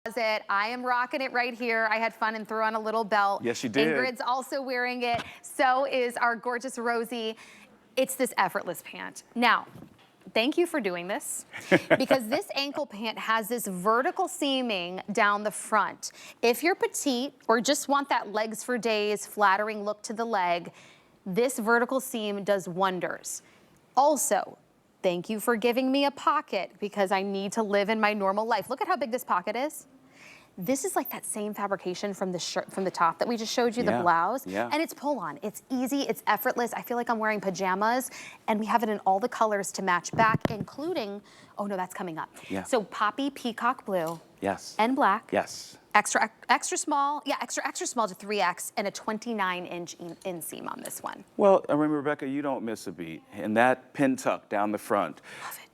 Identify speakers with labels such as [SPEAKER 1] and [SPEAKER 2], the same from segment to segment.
[SPEAKER 1] closet. I am rocking it right here. I had fun and threw on a little belt.
[SPEAKER 2] Yes, you did.
[SPEAKER 1] Ingrid's also wearing it. So is our gorgeous Rosie. It's this effortless pant. Now, thank you for doing this, because this ankle pant has this vertical seaming down the front. If you're petite or just want that legs for days, flattering look to the leg, this vertical seam does wonders. Also, thank you for giving me a pocket, because I need to live in my normal life. Look at how big this pocket is. This is like that same fabrication from the shirt, from the top that we just showed you, the blouse. And it's pull-on. It's easy, it's effortless. I feel like I'm wearing pajamas, and we have it in all the colors to match back, including, oh no, that's coming up. So poppy peacock blue. And black. Extra small, extra small to 3X, and a 29-inch inseam on this one.
[SPEAKER 2] Well, I mean, Rebecca, you don't miss a beat. And that pin tuck down the front,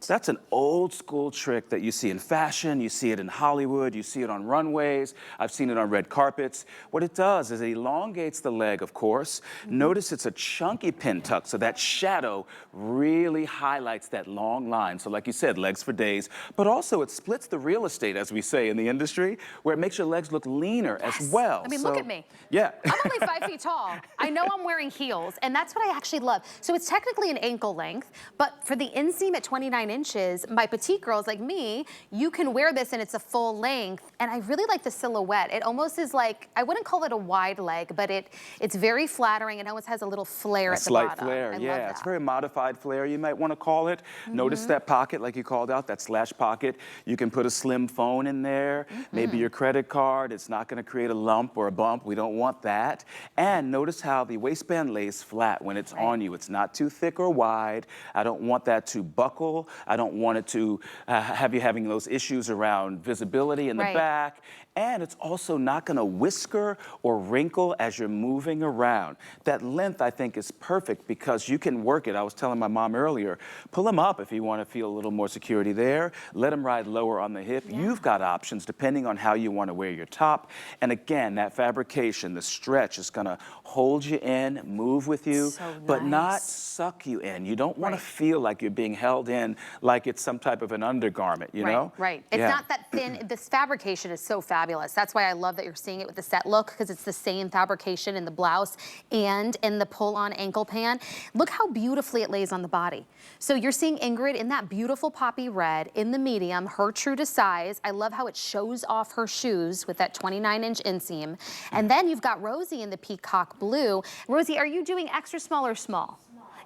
[SPEAKER 2] that's an old school trick that you see in fashion, you see it in Hollywood, you see it on runways, I've seen it on red carpets. What it does is it elongates the leg, of course. Notice it's a chunky pin tuck, so that shadow really highlights that long line. So like you said, legs for days, but also it splits the real estate, as we say in the industry, where it makes your legs look leaner as well.
[SPEAKER 1] I mean, look at me.
[SPEAKER 2] I'm
[SPEAKER 1] only 5 feet tall. I know I'm wearing heels, and that's what I actually love. So it's technically an ankle length, but for the inseam at 29 inches, my petite girls like me, you can wear this and it's a full length. And I really like the silhouette. It almost is like, I wouldn't call it a wide leg, but it's very flattering. It almost has a little flare at the bottom.
[SPEAKER 2] A slight flare, it's a very modified flare, you might want to call it. Notice that pocket, like you called out, that slash pocket. You can put a slim phone in there, maybe your credit card. It's not going to create a lump or a bump. We don't want that. And notice how the waistband lays flat when it's on you. It's not too thick or wide. I don't want that to buckle. I don't want it to have you having those issues around visibility in the back. And it's also not going to whisker or wrinkle as you're moving around. That length, I think, is perfect because you can work it. I was telling my mom earlier, pull them up if you want to feel a little more security there. Let them ride lower on the hip. You've got options depending on how you want to wear your top. And again, that fabrication, the stretch is going to hold you in, move with you, but not suck you in. You don't want to feel like you're being held in like it's some type of an undergarment, you know?
[SPEAKER 1] It's not that thin. This fabrication is so fabulous. That's why I love that you're seeing it with the set look, because it's the same fabrication in the blouse and in the pull-on ankle pant. Look how beautifully it lays on the body. So you're seeing Ingrid in that beautiful poppy red in the medium, her true to size. I love how it shows off her shoes with that 29-inch inseam. And then you've got Rosie in the peacock blue. Rosie, are you doing extra small or small?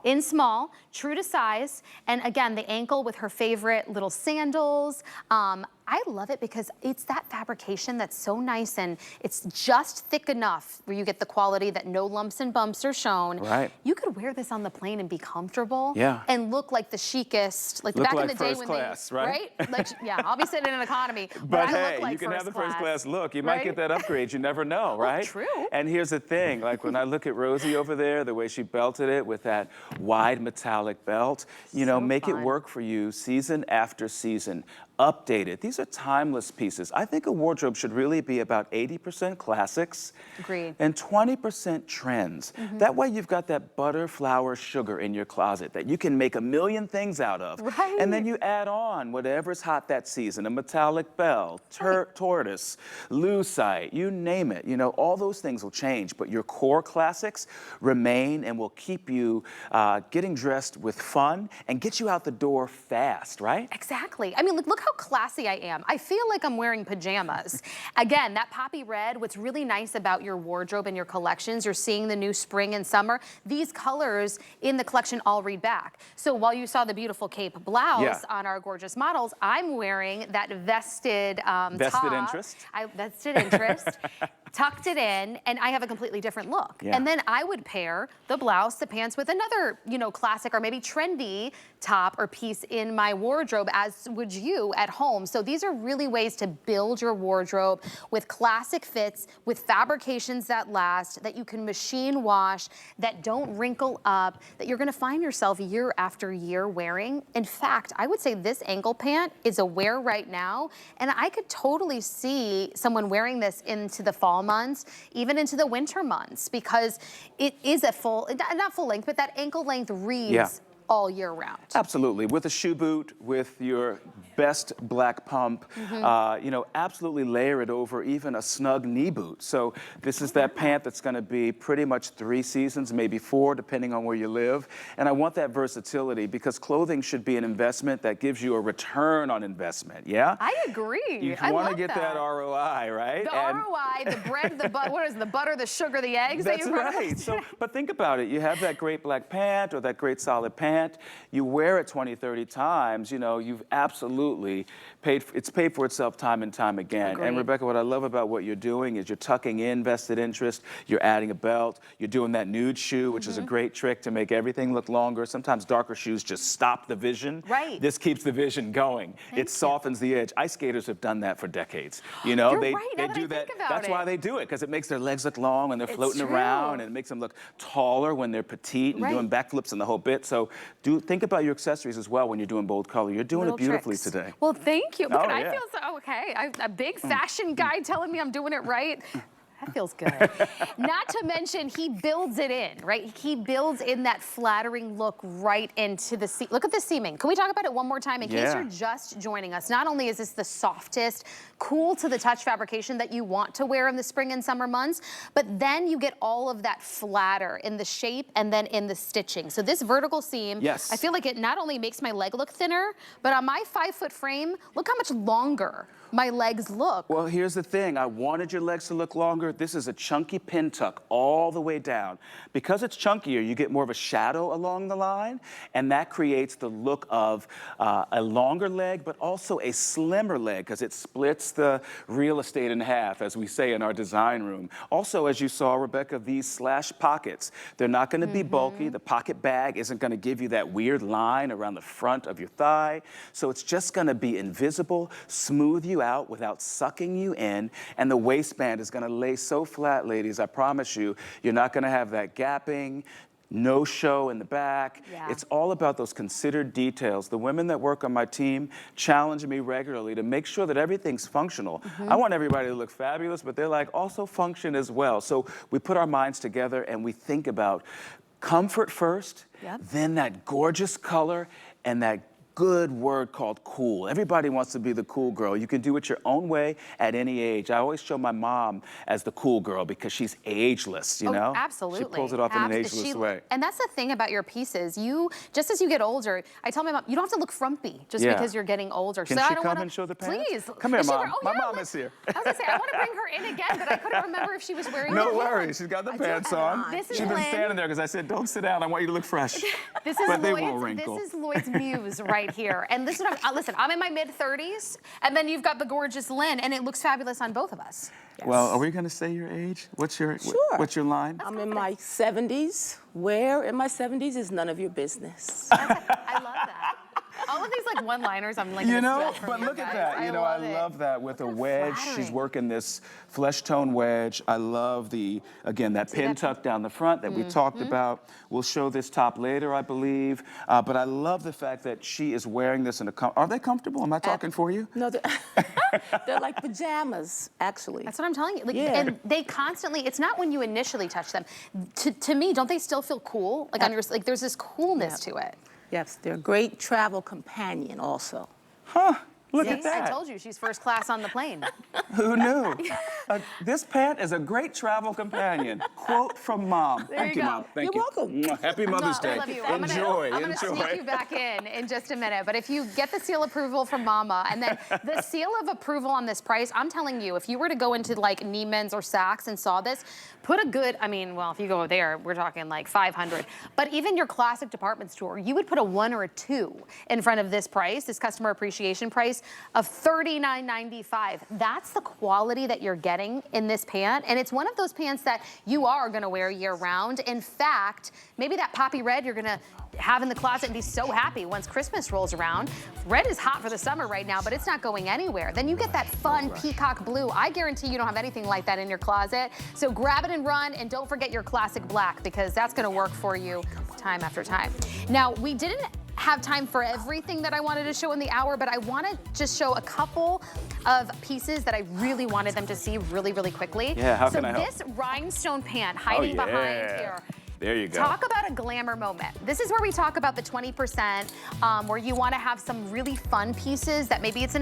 [SPEAKER 1] In small, true to size, and again, the ankle with her favorite little sandals. I love it because it's that fabrication that's so nice, and it's just thick enough where you get the quality that no lumps and bumps are shown. You could wear this on the plane and be comfortable and look like the chicest, like back in the day when
[SPEAKER 2] class,
[SPEAKER 1] Like, I'll be sitting in an economy,
[SPEAKER 2] but
[SPEAKER 1] I
[SPEAKER 2] hey,
[SPEAKER 1] look like
[SPEAKER 2] you can have the first
[SPEAKER 1] class
[SPEAKER 2] look. You might get that upgrade. You never know, right?
[SPEAKER 1] True.
[SPEAKER 2] And here's the thing, like when I look at Rosie over there, the way she belted it with that wide metallic belt, you know, make it work for you season after season. Update it. These are timeless pieces. I think a wardrobe should really be about 80% classics and 20% trends. That way you've got that butter, flour, sugar in your closet that you can make a million things out of. And then you add on whatever's hot that season, a metallic bell, tortoise, lucite, you name it. You know, all those things will change, but your core classics remain and will keep you getting dressed with fun and get you out the door fast, right?
[SPEAKER 1] Exactly. I mean, look how classy I am. I feel like I'm wearing pajamas. Again, that poppy red, what's really nice about your wardrobe and your collections, you're seeing the new spring and summer. These colors in the collection all read back. So while you saw the beautiful cape blouse on our gorgeous models, I'm wearing that vested top.
[SPEAKER 2] Vested interest?
[SPEAKER 1] Vested interest. Tucked it in, and I have a completely different look. And then I would pair the blouse, the pants with another, you know, classic or maybe trendy top or piece in my wardrobe, as would you at home. So these are really ways to build your wardrobe with classic fits, with fabrications that last, that you can machine wash, that don't wrinkle up, that you're gonna find yourself year after year wearing. In fact, I would say this ankle pant is a wear right now, and I could totally see someone wearing this into the fall months, even into the winter months, because it is a full, not full length, but that ankle length reads all year round.
[SPEAKER 2] Absolutely. With a shoe boot, with your best black pump, you know, absolutely layer it over even a snug knee boot. So this is that pant that's going to be pretty much 3 seasons, maybe 4, depending on where you live. And I want that versatility because clothing should be an investment that gives you a return on investment, yeah?
[SPEAKER 1] I agree.
[SPEAKER 2] You
[SPEAKER 1] I
[SPEAKER 2] want to
[SPEAKER 1] love
[SPEAKER 2] get that ROI, right?
[SPEAKER 1] The ROI, the bread, the butter, what is it, the butter, the sugar, the eggs?
[SPEAKER 2] That's right. So, but think about it. You have that great black pant or that great solid pant. You wear it 20, 30 times. You know, you've absolutely it's paid for itself time and time again.
[SPEAKER 1] Agreed.
[SPEAKER 2] And Rebecca, what I love about what you're doing is you're tucking in vested interest. You're adding a belt. You're doing that nude shoe, which is a great trick to make everything look longer. Sometimes darker shoes just stop the vision.
[SPEAKER 1] Right.
[SPEAKER 2] This keeps the vision going. It softens the edge. Ice skaters have done that for decades. You know,
[SPEAKER 1] You're
[SPEAKER 2] they
[SPEAKER 1] right, now that I
[SPEAKER 2] do that.
[SPEAKER 1] think about
[SPEAKER 2] That's why
[SPEAKER 1] it.
[SPEAKER 2] they do it, because it makes their legs look long when they're floating
[SPEAKER 1] true.
[SPEAKER 2] around, and it makes them look taller when they're petite and doing backflips and the whole bit. So think about your accessories as well when you're doing bold color. You're doing
[SPEAKER 1] Little
[SPEAKER 2] it beautifully
[SPEAKER 1] tricks.
[SPEAKER 2] today.
[SPEAKER 1] Well, thank you. Look, I
[SPEAKER 2] yeah.
[SPEAKER 1] feel so okay. A big fashion guy telling me I'm doing it right. That feels good. Not to mention, he builds it in, right? He builds in that flattering look right into the seam. Look at the seaming. Can we talk about it one more time in case you're just joining us? Not only is this the softest, cool to the touch fabrication that you want to wear in the spring and summer months, but then you get all of that flatter in the shape and then in the stitching. So this vertical seam, I feel like it not only makes my leg look thinner, but on my 5-foot frame, look how much longer my legs look.
[SPEAKER 2] Well, here's the thing. I wanted your legs to look longer. This is a chunky pin tuck all the way down. Because it's chunkier, you get more of a shadow along the line, and that creates the look of a longer leg, but also a slimmer leg, because it splits the real estate in half, as we say in our design room. Also, as you saw, Rebecca, these slash pockets, they're not going to be bulky. The pocket bag isn't going to give you that weird line around the front of your thigh. So it's just going to be invisible, smooth you out without sucking you in, and the waistband is going to lay so flat, ladies. I promise you, you're not going to have that gapping, no show in the back. It's all about those considered details. The women that work on my team challenge me regularly to make sure that everything's functional. I want everybody to look fabulous, but they're like, also function as well. So we put our minds together and we think about comfort first, then that gorgeous color, and that good word called cool. Everybody wants to be the cool girl. You can do it your own way at any age. I always show my mom as the cool girl because she's ageless, you know?
[SPEAKER 1] Absolutely.
[SPEAKER 2] She pulls it off in an ageless way.
[SPEAKER 1] And that's the thing about your pieces. You, just as you get older, I tell my mom, you don't have to look frumpy just because you're getting older.
[SPEAKER 2] Can she come and show the pants?
[SPEAKER 1] Please.
[SPEAKER 2] Come here, Mom. My mom is here.
[SPEAKER 1] I was going to say, I want to bring her in again, but I couldn't remember if she was wearing
[SPEAKER 2] No worries. She's got the pants on.
[SPEAKER 1] This is
[SPEAKER 2] She's been
[SPEAKER 1] Lynn.
[SPEAKER 2] standing there because I said, don't sit down. I want you to look fresh.
[SPEAKER 1] This is
[SPEAKER 2] but they
[SPEAKER 1] Lloyd's,
[SPEAKER 2] won't wrinkle.
[SPEAKER 1] This is Lloyd's muse right here. And this is what listen, I'm in my mid-30s, and then you've got the gorgeous Lynn, and it looks fabulous on both of us.
[SPEAKER 2] Well, are we going to say your age? What's your line?
[SPEAKER 3] I'm in my 70s. Where in my 70s is none of your business.
[SPEAKER 1] I love that. All of these like one-liners, I'm like,
[SPEAKER 2] you know, but look at that. You know, I love that with a wedge.
[SPEAKER 1] Flattering.
[SPEAKER 2] She's working this flesh tone wedge. I love again, that pin tuck down the front that we talked about. We'll show this top later, I believe. But I love the fact that she is wearing this in are they comfortable? Am I talking for you?
[SPEAKER 3] No, they're like pajamas, actually.
[SPEAKER 1] That's what I'm telling you. Like, and they constantly, it's not when you initially touch them. To me, don't they still feel cool? Like on your, like there's this coolness to it.
[SPEAKER 3] Yes, they're a great travel companion also.
[SPEAKER 2] Huh. Look at that.
[SPEAKER 1] I told you, she's first class on the plane.
[SPEAKER 2] Who knew? This pant is a great travel companion. Quote from Mom.
[SPEAKER 1] Thank you,
[SPEAKER 2] Mom. Thank you.
[SPEAKER 3] You're welcome.
[SPEAKER 2] Happy Mother's Day.
[SPEAKER 1] I love you.
[SPEAKER 2] Enjoy.
[SPEAKER 1] I'm gonna sneak you back in just a minute. But if you get the seal approval from Mama, and then the seal of approval on this price, I'm telling you, if you were to go into like Neiman's or Saks and saw this, put a good, I mean, well, if you go there, we're talking like 500. But even your classic department store, you would put a 1 or a 2 in front of this price, this customer appreciation price of $39.95. That's the quality that you're getting in this pant. And it's one of those pants that you are gonna wear year round. In fact, maybe that poppy red you're gonna have in the closet and be so happy once Christmas rolls around. Red is hot for the summer right now, but it's not going anywhere. Then you get that fun peacock blue. I guarantee you don't have anything like that in your closet. So grab it and run, and don't forget your classic black, because that's gonna work for you time after time. Now, we didn't have time for everything that I wanted to show in the hour, but I want to just show a couple of pieces that I really wanted them to see really, really quickly.
[SPEAKER 2] Yeah, how can I help?
[SPEAKER 1] So this rhinestone pant hiding behind here,
[SPEAKER 2] There you go.
[SPEAKER 1] Talk about a glamour moment. This is where we talk about the 20% where you want to have some really fun pieces that maybe it's an